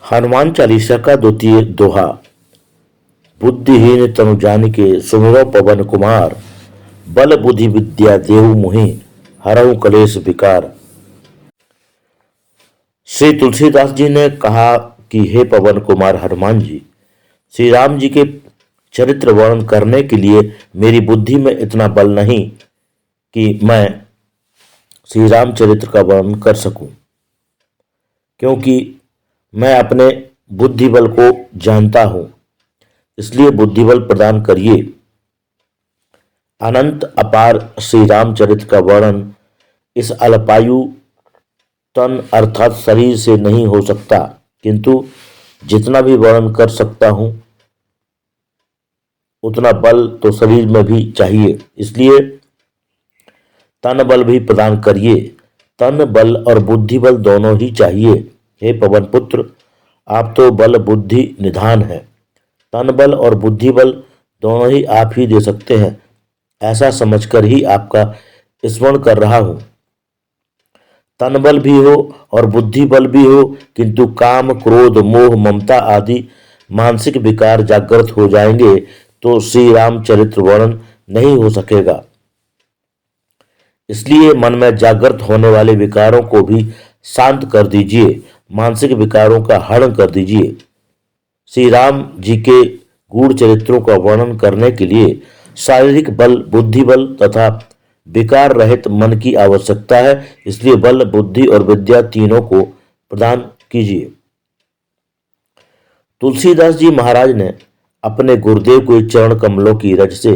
हनुमान चालीसा का द्वितीय दोहा। बुद्धिहीन तनु जानिके सुमिरो पवन कुमार, बल बुद्धि विद्या देहु मुहि, हरहु कलेश विकार। श्री तुलसीदास जी ने कहा कि हे पवन कुमार हनुमान जी, श्री राम जी के चरित्र वर्णन करने के लिए मेरी बुद्धि में इतना बल नहीं कि मैं श्री राम चरित्र का वर्णन कर सकूं, क्योंकि मैं अपने बुद्धि बल को जानता हूं। इसलिए बुद्धि बल प्रदान करिए। अनंत अपार श्री रामचरित्र का वर्णन इस अल्पायु तन अर्थात शरीर से नहीं हो सकता, किंतु जितना भी वर्णन कर सकता हूं उतना बल तो शरीर में भी चाहिए। इसलिए तन बल भी प्रदान करिए। तन बल और बुद्धि बल दोनों ही चाहिए। हे पवन पुत्र, आप तो बल बुद्धि निधान हैं। तन बल और बुद्धि बल दोनों ही आप ही दे सकते हैं, ऐसा समझकर ही आपका स्मरण कर रहा हूं। तन बल भी हो और बुद्धि बल भी हो, किंतु काम क्रोध मोह ममता आदि मानसिक विकार जागृत हो जाएंगे तो श्री रामचरित्र वर्णन नहीं हो सकेगा। इसलिए मन में जागृत होने वाले विकारों को भी शांत कर दीजिए, मानसिक विकारों का हरण कर दीजिए। श्री राम जी के गूढ़ चरित्रों का वर्णन करने के लिए शारीरिक बल, बुद्धि बल तथा विकार रहित मन की आवश्यकता है। इसलिए बल, बुद्धि और विद्या तीनों को प्रदान कीजिए। तुलसीदास जी महाराज ने अपने गुरुदेव के चरण कमलों की रज से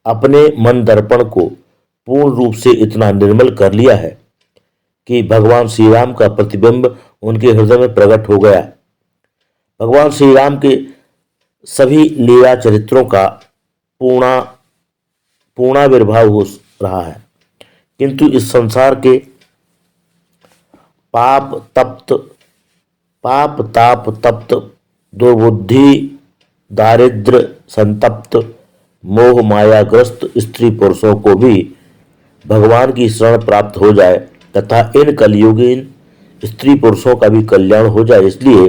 अपने मन दर्पण को पूर्ण रूप से इतना निर्मल कर लिया है कि भगवान श्री राम का प्रतिबिंब उनके हृदय में प्रकट हो गया। भगवान श्री राम के सभी लीला चरित्रों का पूर्णाविर्भाव हो रहा है, किंतु इस संसार के पाप ताप तप्त दुर्बुद्धि दारिद्र संतप्त मोह मायाग्रस्त स्त्री पुरुषों को भी भगवान की शरण प्राप्त हो जाए तथा इन कलयुगीन स्त्री पुरुषों का भी कल्याण हो जाए। इसलिए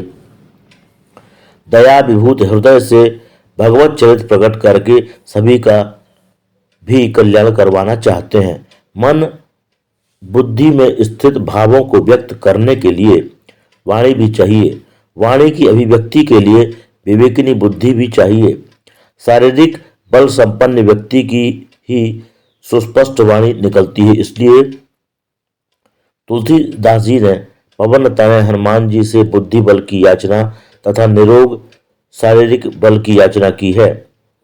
दया विभूत हृदय से भगवत चरित्र प्रकट करके सभी का भी कल्याण करवाना चाहते हैं। मन बुद्धि में स्थित भावों को व्यक्त करने के लिए वाणी भी चाहिए। वाणी की अभिव्यक्ति के लिए विवेकिनी बुद्धि भी चाहिए। शारीरिक बल संपन्न व्यक्ति की ही सुस्पष्ट वाणी निकलती है। इसलिए तुलसीदास जी ने पवन तनय हनुमान जी से बुद्धि बल की याचना तथा निरोग शारीरिक बल की याचना की है।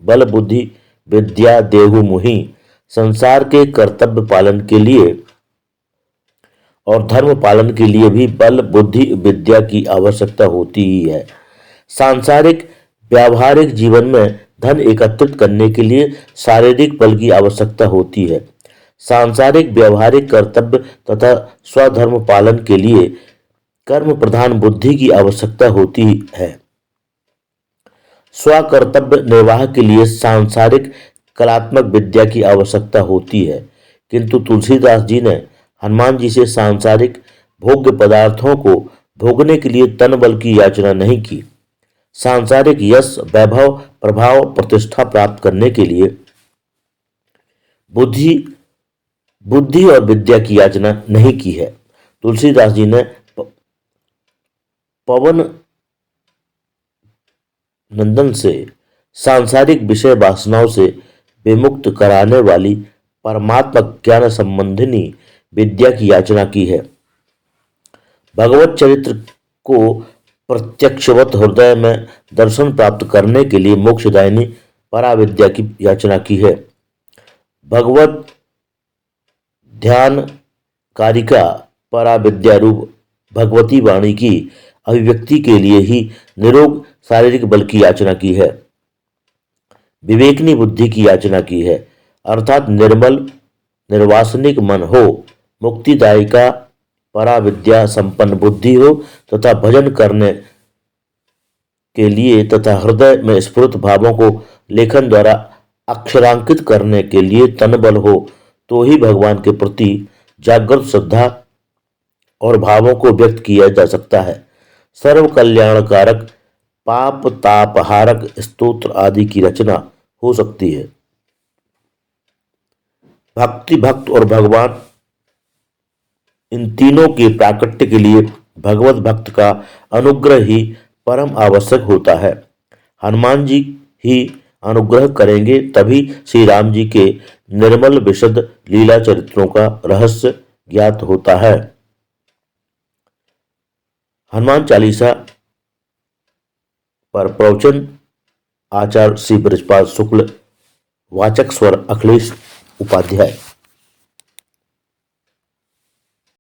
बल बुद्धि विद्या देहु मुहि, संसार के कर्तव्य पालन के लिए और धर्म पालन के लिए भी बल बुद्धि विद्या की आवश्यकता होती ही है। सांसारिक व्यावहारिक जीवन में धन एकत्रित करने के लिए शारीरिक बल की आवश्यकता होती है। सांसारिक व्यावहारिक कर्तव्य तथा स्वधर्म पालन के लिए कर्म प्रधान बुद्धि की आवश्यकता होती है। स्वकर्तव्य निर्वाह के लिए सांसारिक कलात्मक विद्या की आवश्यकता होती है, किंतु तुलसीदास जी ने हनुमान जी से सांसारिक भोग्य पदार्थों को भोगने के लिए तन बल की याचना नहीं की। सांसारिक यश वैभव प्रभाव प्रतिष्ठा प्राप्त करने के लिए बुद्धि और विद्या की याचना नहीं की है। तुलसीदास जी ने पवन नंदन से सांसारिक विषय वासनाओं से विमुक्त कराने वाली परमात्मा ज्ञान संबंधिनी विद्या की याचना की है। भगवत चरित्र को प्रत्यक्षवत हृदय में दर्शन प्राप्त करने के लिए मोक्षदायिनी पराविद्या की याचना की है। भगवत ध्यान कारिका पराविद्या रूप भगवती वाणी की अभिव्यक्ति के लिए ही निरोग शारीरिक बल की याचना की है। विवेकनी बुद्धि की याचना की है, अर्थात निर्मल निर्वासनिक मन हो, मुक्तिदायिका पराविद्या संपन्न बुद्धि हो तथा भजन करने के लिए तथा हृदय में स्फुरित भावों को लेखन द्वारा अक्षरांकित करने के लिए तन बल हो, तो ही भगवान के प्रति जागृत श्रद्धा और भावों को व्यक्त किया जा सकता है। सर्व कल्याणकारक, पाप तापहारक स्तोत्र आदि की रचना हो सकती है। भक्ति, भक्त और भगवान, इन तीनों के प्राकट्य के लिए भगवत भक्त का अनुग्रह ही परम आवश्यक होता है। हनुमान जी ही अनुग्रह करेंगे, तभी श्री राम जी के निर्मल विशद लीला चरित्रों का रहस्य ज्ञात होता है। हनुमान चालीसा पर प्रवचन आचार्य श्री बृजपाल शुक्ल, वाचक स्वर अखिलेश उपाध्याय।